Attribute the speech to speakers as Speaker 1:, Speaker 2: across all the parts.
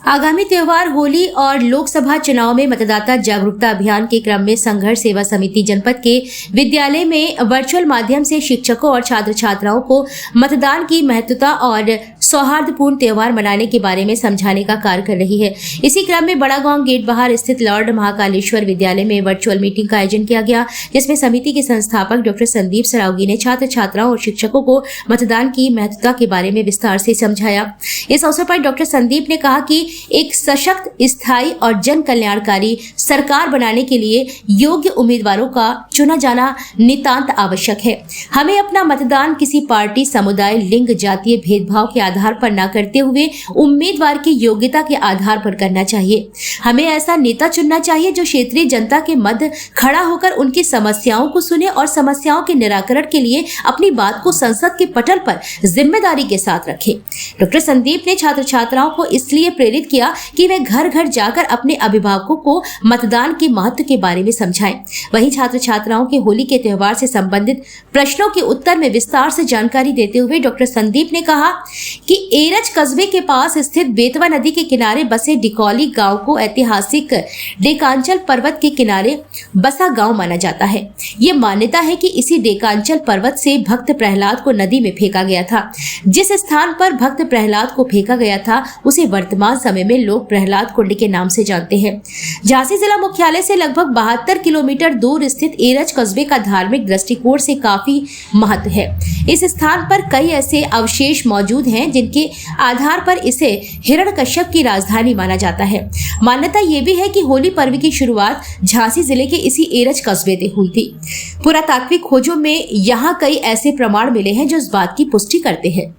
Speaker 1: आगामी त्योहार होली और लोकसभा चुनाव में मतदाता जागरूकता अभियान के क्रम में संघर्ष सेवा समिति जनपद के विद्यालय में वर्चुअल माध्यम से शिक्षकों और छात्र छात्राओं को मतदान की महत्वता और सौहार्दपूर्ण त्योहार मनाने के बारे में समझाने का कार्य कर रही है। इसी क्रम में बड़ा गांव गेट बाहर स्थित लॉर्ड महाकालेश्वर विद्यालय में वर्चुअल मीटिंग का आयोजन किया गया, जिसमें समिति के संस्थापक डॉक्टर संदीप सरावगी ने छात्र छात्राओं और शिक्षकों को मतदान की महत्वता के बारे में विस्तार से समझाया। इस अवसर पर डॉक्टर संदीप ने कहा कि एक सशक्त, स्थायी और जन कल्याणकारी सरकार बनाने के लिए योग्य उम्मीदवारों का चुना जाना नितांत आवश्यक है। हमें अपना मतदान किसी पार्टी, समुदाय, लिंग, जातीय भेदभाव के आधार पर न करते हुए उम्मीदवार की योग्यता के आधार पर करना चाहिए। हमें ऐसा नेता चुनना चाहिए जो क्षेत्रीय जनता के मध्य खड़ा होकर उनकी समस्याओं को सुने और समस्याओं के निराकरण के लिए अपनी बात को संसद के पटल पर जिम्मेदारी के साथ रखे। डॉक्टर संदीप ने छात्र छात्राओं को इसलिए प्रेरित किया कि वे घर घर जाकर अपने अभिभावकों को मतदान के महत्व के बारे में समझाएं। वहीं छात्र छात्राओं के होली के त्योहार से संबंधित प्रश्नों के उत्तर में विस्तार से जानकारी देते हुए डॉक्टर संदीप ने कहा कि एरच कस्बे के पास स्थित बेतवा नदी के किनारे बसे डिकौली गांव को ऐतिहासिक डेकांचल पर्वत के किनारे बसा गांव माना जाता है। ये मान्यता है कि इसी डेकांचल पर्वत से भक्त प्रहलाद को नदी में फेंका गया था। जिस स्थान पर भक्त प्रहलाद को फेंका गया था उसे वर्तमान समय में लोग प्रहलाद कुंड के नाम से जानते हैं। झांसी जिला मुख्यालय से लगभग 72 किलोमीटर दूर स्थित एरच कस्बे का धार्मिक दृष्टिकोण से काफी महत्व है। इस स्थान पर कई ऐसे अवशेष मौजूद हैं जिनके आधार पर इसे हिरण्यकश्यप की राजधानी माना जाता है। मान्यता ये भी है कि होली पर्व की शुरुआत झांसी जिले के इसी एरच कस्बे से हुई थी। पुरातात्विक खोजों में यहाँ कई ऐसे प्रमाण मिले हैं जो इस बात की पुष्टि करते हैं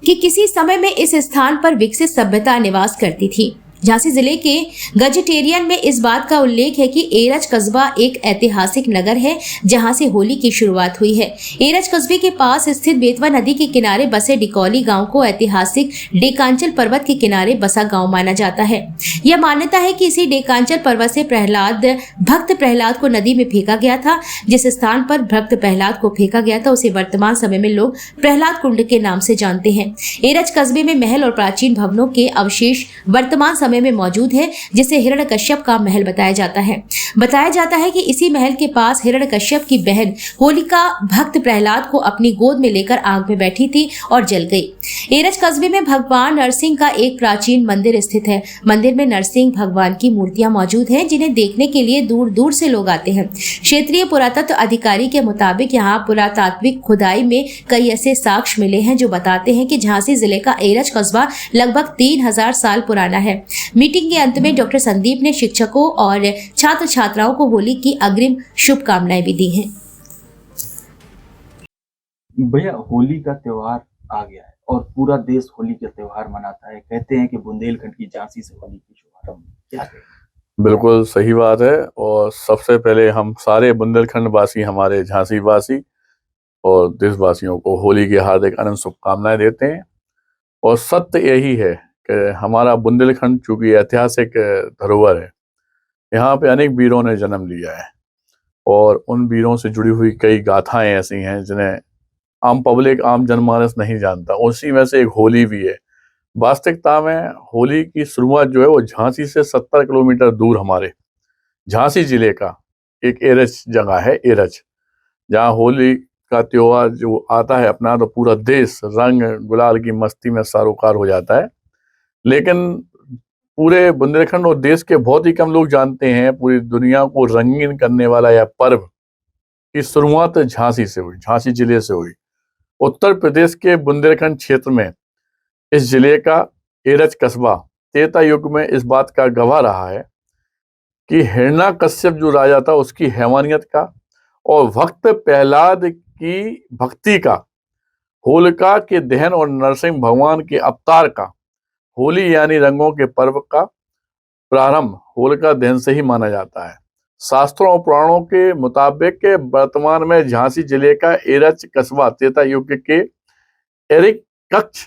Speaker 1: कि किसी समय में इस स्थान पर विकसित सभ्यता निवास करती थी। झांसी जिले के गजेटेरियन में इस बात का उल्लेख है कि एरच कस्बा एक ऐतिहासिक नगर है जहां से होली की शुरुआत हुई है। एरच कस्बे के पास स्थित बेतवा नदी के किनारे बसे डिकौली गांव को ऐतिहासिक डेकांचल पर्वत के किनारे बसा गांव माना जाता है। यह मान्यता है कि इसी डेकांचल पर्वत से भक्त प्रहलाद को नदी में फेंका गया था। जिस स्थान पर भक्त प्रहलाद को फेंका गया था उसे वर्तमान समय में लोग प्रहलाद कुंड के नाम से जानते हैं। एरच कस्बे में महल और प्राचीन भवनों के अवशेष वर्तमान समय में मौजूद है, जिसे हिरण्यकश्यप का महल बताया जाता है। बताया जाता है कि इसी महल के पास हिरण्यकश्यप की बहन होलिका भक्त प्रहलाद को अपनी गोद में लेकर आग में बैठी थी और जल गई। एरच कस्बे में भगवान नरसिंह का एक प्राचीन मंदिर स्थित है। मंदिर में नरसिंह भगवान की मूर्तियां मौजूद हैं जिन्हें देखने के लिए दूर दूर से लोग आते हैं। क्षेत्रीय पुरातत्व अधिकारी के मुताबिक यहाँ पुरातात्विक खुदाई में कई ऐसे साक्ष्य मिले हैं जो बताते हैं कि झांसी जिले का एरच कस्बा लगभग 3000 साल पुराना है। मीटिंग के अंत में डॉक्टर संदीप ने शिक्षकों और छात्र छात्राओं को होली की अग्रिम शुभकामनाएं भी दी हैं।
Speaker 2: भैया, होली का त्योहार आ गया है और पूरा देश होली का त्योहार मनाता है। कहते हैं कि बुंदेलखंड की झांसी से होली की शुभारंभ, क्या कहें?
Speaker 3: बिल्कुल सही बात है। और सबसे पहले हम सारे बुंदेलखंड वासी, हमारे झांसी वासी और देशवासियों को होली की हार्दिक अनंत शुभकामनाएं देते हैं। और सत्य यही है कि हमारा बुंदेलखंड चूंकि ऐतिहासिक धरोहर है, यहाँ पे अनेक वीरों ने जन्म लिया है और उन वीरों से जुड़ी हुई कई गाथाएं ऐसी हैं जिन्हें आम पब्लिक, आम जनमानस नहीं जानता। उसी में से एक होली भी है। वास्तविकता में होली की शुरुआत जो है वो झांसी से 70 किलोमीटर दूर हमारे झांसी जिले का एक एरच जगह है, एरच, जहाँ होली का त्योहार जो आता है अपना तो पूरा देश रंग गुलाल की मस्ती में सरोकार हो जाता है। लेकिन पूरे बुंदेलखंड और देश के बहुत ही कम लोग जानते हैं पूरी दुनिया को रंगीन करने वाला यह पर्व की शुरुआत झांसी से हुई, झांसी जिले से हुई। उत्तर प्रदेश के बुंदेलखंड क्षेत्र में इस जिले का एरच कस्बा त्रेता युग में इस बात का गवाह रहा है कि हिरण्यकश्यप जो राजा था उसकी हैवानियत का और भक्त प्रहलाद की भक्ति का, होलिका के दहन और नरसिंह भगवान के अवतार का, होली यानी रंगों के पर्व का प्रारंभ होलिका दहन से ही माना जाता है। शास्त्रों और पुराणों के मुताबिक वर्तमान में झांसी जिले का एरच कस्बा त्रेता युग के एरिकक्ष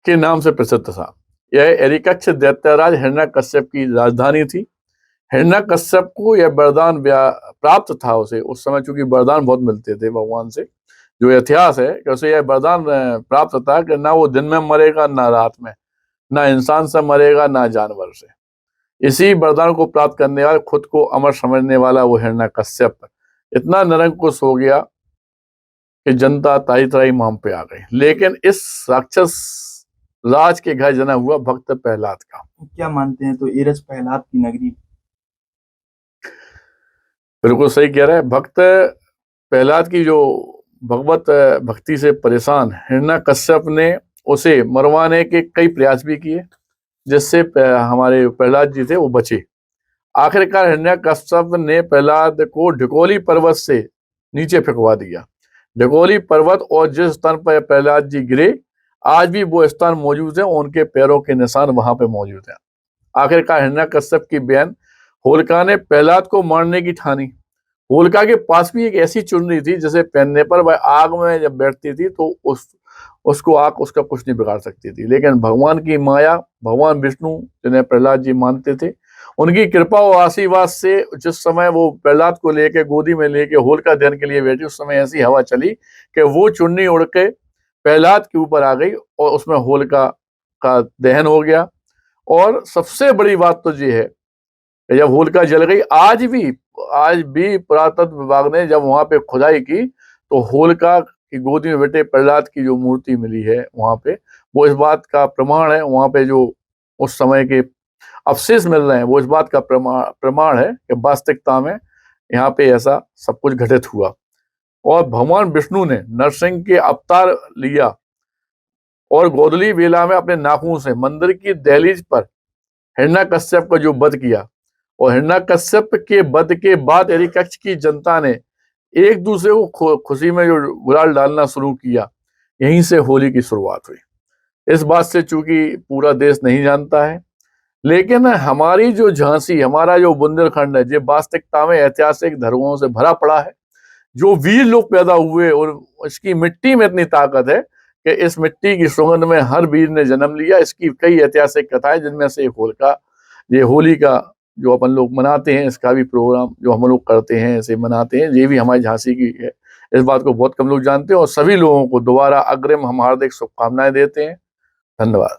Speaker 3: के नाम से प्रसिद्ध था। यह एरिकक्ष दैत्यराज हिरण्यकश्यप की राजधानी थी। हिरण्यकश्यप को यह वरदान प्राप्त था उसे, उस समय चूंकि वरदान बहुत मिलते थे भगवान से, जो इतिहास है कि उसे यह वरदान प्राप्त था कि ना वो दिन में मरेगा ना रात में, ना इंसान से मरेगा ना जानवर से। इसी वरदान को प्राप्त करने वाला, खुद को अमर समझने वाला वो हिरण्यकश्यप इतना निरंकुश हो गया कि जनता ताई ताई माम पे आ गई। लेकिन इस राक्षस राज के घर जना हुआ भक्त प्रहलाद का।
Speaker 2: क्या मानते हैं, तो एरस प्रहलाद की नगरी?
Speaker 3: बिल्कुल सही कह रहे हैं। भक्त प्रहलाद की जो भगवत भक्ति से परेशान हिरण्यकश्यप ने उसे मरवाने के कई प्रयास भी किए, जिससे हमारे प्रहलाद जी थे वो बचे। आखिरकार हिरण्यकश्यप ने प्रहलाद को ढिकोली पर्वत से नीचे फेंकवा दिया। ढिकोली पर्वत और जिस स्थान पर प्रहलाद जी गिरे, आज भी वो स्थान मौजूद है, उनके पैरों के निशान वहां पे मौजूद हैं। आखिरकार हिरण्यकश्यप की बहन होलिका ने प्रहलाद को मारने की ठानी। होलिका के पास भी एक ऐसी चुनरी थी जिसे पहनने पर वह आग में जब बैठती थी तो उसको आग उसका कुछ नहीं बिगाड़ सकती थी। लेकिन भगवान की माया, भगवान विष्णु जिन्हें प्रहलाद जी मानते थे, उनकी कृपा और आशीर्वाद से जिस समय वो प्रहलाद को लेके गोदी में लेके होलिका दहन के लिए बैठी, उस समय ऐसी हवा चली कि वो चुन्नी उड़ के प्रहलाद के ऊपर आ गई और उसमें होलिका का दहन हो गया। और सबसे बड़ी बात तो ये है कि जब होलिका जल गई, आज भी पुरातत्व विभाग ने जब वहां पे खुदाई की तो होलिका की गोदी में बैठे प्रहलाद की जो मूर्ति मिली है वहां पे, वो इस बात का प्रमाण है। वहां पे जो उस समय के अवशेष मिल रहे हैं वो इस बात का प्रमाण है कि वास्तविकता में यहाँ पे ऐसा सब कुछ घटित हुआ। और भगवान विष्णु ने नरसिंह के अवतार लिया और गोधूली बेला में अपने नाखून से मंदिर की दहलीज पर हिरण्यकश्यप का जो वध किया। और हिरण्यकश्यप के वध के बाद हिरण्यकक्ष की जनता ने एक दूसरे को खुशी में जो गुलाल डालना शुरू किया, यहीं से होली की शुरुआत हुई। इस बात से चूंकि पूरा देश नहीं जानता है, लेकिन हमारी जो झांसी, हमारा जो बुंदेलखंड है, ये वास्तविकता में ऐतिहासिक धरोहरों से भरा पड़ा है। जो वीर लोग पैदा हुए और इसकी मिट्टी में इतनी ताकत है कि इस मिट्टी की सुगंध में हर वीर ने जन्म लिया। इसकी कई ऐतिहासिक कथाएं, जिनमें से ये होली का जो अपन लोग मनाते हैं, इसका भी प्रोग्राम जो हम लोग करते हैं, इसे मनाते हैं, ये भी हमारी झांसी की है। इस बात को बहुत कम लोग जानते हैं और सभी लोगों को दोबारा अग्रिम हम हार्दिक शुभकामनाएं देते हैं। धन्यवाद।